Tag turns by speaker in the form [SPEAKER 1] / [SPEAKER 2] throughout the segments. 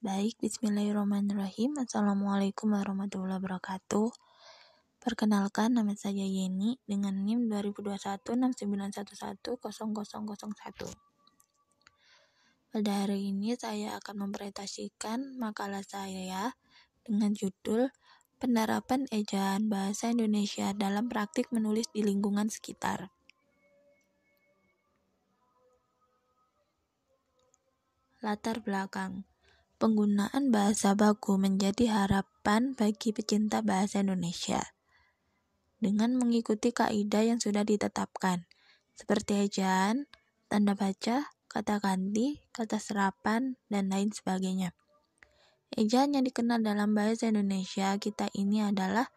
[SPEAKER 1] Baik, bismillahirrahmanirrahim. Assalamualaikum warahmatullahi wabarakatuh. Perkenalkan, nama saya Yeni dengan NIM 20216911000001. Pada hari ini saya akan mempresentasikan makalah saya dengan judul Penerapan Ejaan Bahasa Indonesia dalam Praktik Menulis di Lingkungan Sekitar. Latar belakang. Penggunaan bahasa baku menjadi harapan bagi pecinta bahasa Indonesia dengan mengikuti kaidah yang sudah ditetapkan, seperti ejaan, tanda baca, kata ganti, kata serapan, dan lain sebagainya. Ejaan yang dikenal dalam bahasa Indonesia kita ini adalah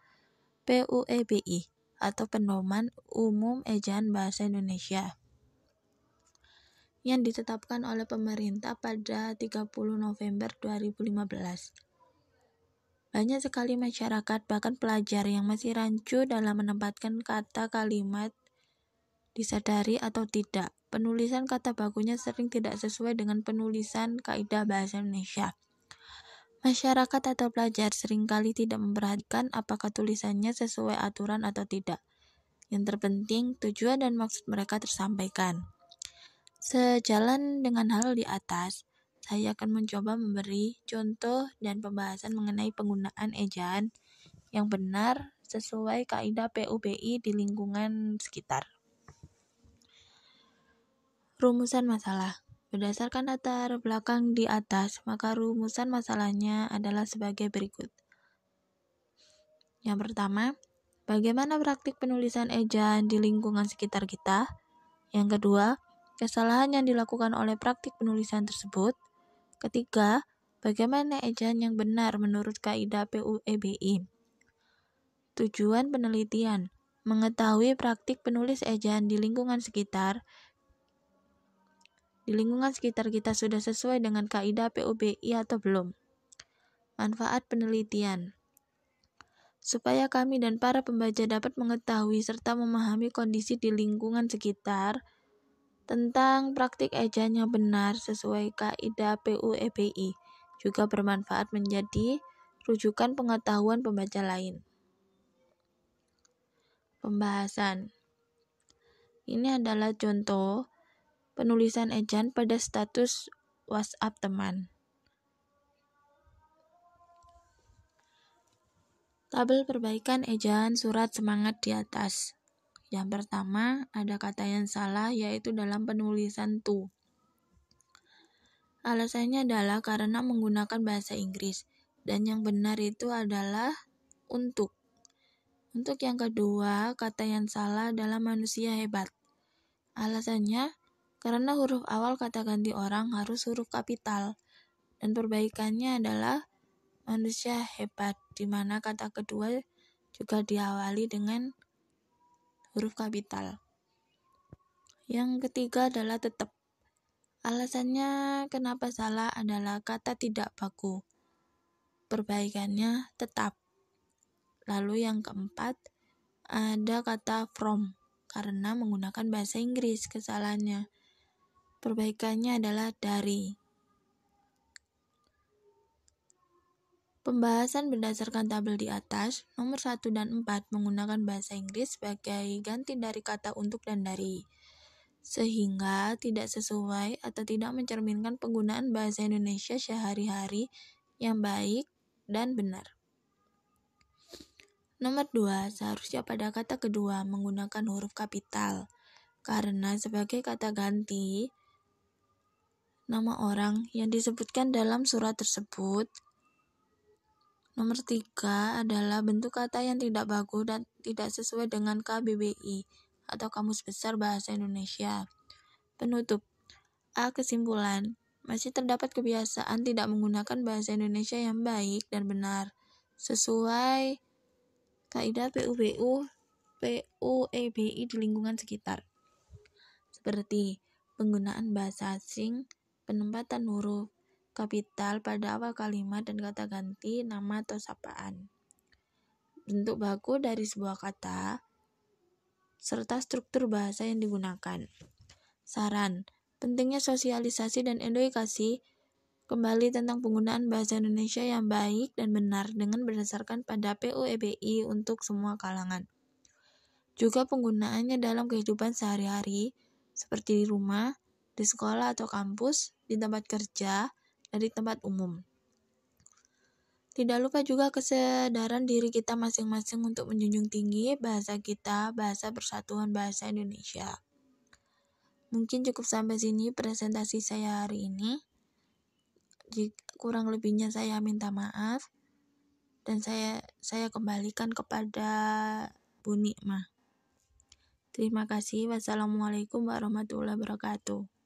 [SPEAKER 1] PUEBI atau Pedoman Umum Ejaan Bahasa Indonesia yang ditetapkan oleh pemerintah pada 30 November 2015. Banyak sekali masyarakat, bahkan pelajar yang masih rancu dalam menempatkan kata kalimat, disadari atau tidak. Penulisan kata bakunya sering tidak sesuai dengan penulisan kaidah bahasa Indonesia. Masyarakat atau pelajar seringkali tidak memperhatikan apakah tulisannya sesuai aturan atau tidak. Yang terpenting, tujuan dan maksud mereka tersampaikan. Sejalan dengan hal di atas, saya akan mencoba memberi contoh dan pembahasan mengenai penggunaan ejaan yang benar sesuai kaidah PUBI di lingkungan sekitar. Rumusan masalah. Berdasarkan latar belakang di atas, maka rumusan masalahnya adalah sebagai berikut. Yang pertama, bagaimana praktik penulisan ejaan di lingkungan sekitar kita? Yang kedua, kesalahan yang dilakukan oleh praktik penulisan tersebut. Ketiga, bagaimana ejaan yang benar menurut kaidah PUEBI? Tujuan penelitian, mengetahui praktik penulis ejaan di lingkungan sekitar. Di lingkungan sekitar kita sudah sesuai dengan kaidah PUBI atau belum? Manfaat penelitian, supaya kami dan para pembaca dapat mengetahui serta memahami kondisi di lingkungan sekitar tentang praktik ejaan yang benar sesuai kaidah PUEBI, juga bermanfaat menjadi rujukan pengetahuan pembaca lain. Pembahasan. Ini adalah contoh penulisan ejaan pada status WhatsApp teman. Tabel perbaikan ejaan surat semangat di atas. Yang pertama, ada kata yang salah yaitu dalam penulisan to. Alasannya adalah karena menggunakan bahasa Inggris, dan yang benar itu adalah untuk. Untuk yang kedua, kata yang salah adalah manusia hebat. Alasannya, karena huruf awal kata ganti orang harus huruf kapital, dan perbaikannya adalah manusia hebat, di mana kata kedua juga diawali dengan huruf kapital. Yang ketiga adalah tetap. Alasannya kenapa salah adalah kata tidak baku. Perbaikannya tetap. Lalu yang keempat, ada kata from, karena menggunakan bahasa Inggris kesalahannya. Perbaikannya adalah dari. Pembahasan berdasarkan tabel di atas, nomor 1 dan 4 menggunakan bahasa Inggris sebagai ganti dari kata untuk dan dari, sehingga tidak sesuai atau tidak mencerminkan penggunaan bahasa Indonesia sehari-hari yang baik dan benar. Nomor 2, seharusnya pada kata kedua menggunakan huruf kapital, karena sebagai kata ganti nama orang yang disebutkan dalam surat tersebut. Nomor 3 adalah bentuk kata yang tidak baku dan tidak sesuai dengan KBBI atau Kamus Besar Bahasa Indonesia. Penutup. Kesimpulan. Masih terdapat kebiasaan tidak menggunakan bahasa Indonesia yang baik dan benar sesuai kaidah PUEBI di lingkungan sekitar. Seperti penggunaan bahasa asing, penempatan huruf kapital pada awal kalimat dan kata ganti nama atau sapaan. Bentuk baku dari sebuah kata serta struktur bahasa yang digunakan. Saran, pentingnya sosialisasi dan edukasi kembali tentang penggunaan bahasa Indonesia yang baik dan benar dengan berdasarkan pada PUEBI untuk semua kalangan. Juga penggunaannya dalam kehidupan sehari-hari, seperti di rumah, di sekolah atau kampus, di tempat kerja, dan di tempat umum. Tidak lupa juga kesadaran diri kita masing-masing untuk menjunjung tinggi bahasa kita, bahasa persatuan bahasa Indonesia. Mungkin cukup sampai sini presentasi saya hari ini. Kurang lebihnya saya minta maaf dan saya kembalikan kepada Bu Nikmah. Terima kasih. Wassalamualaikum warahmatullahi wabarakatuh.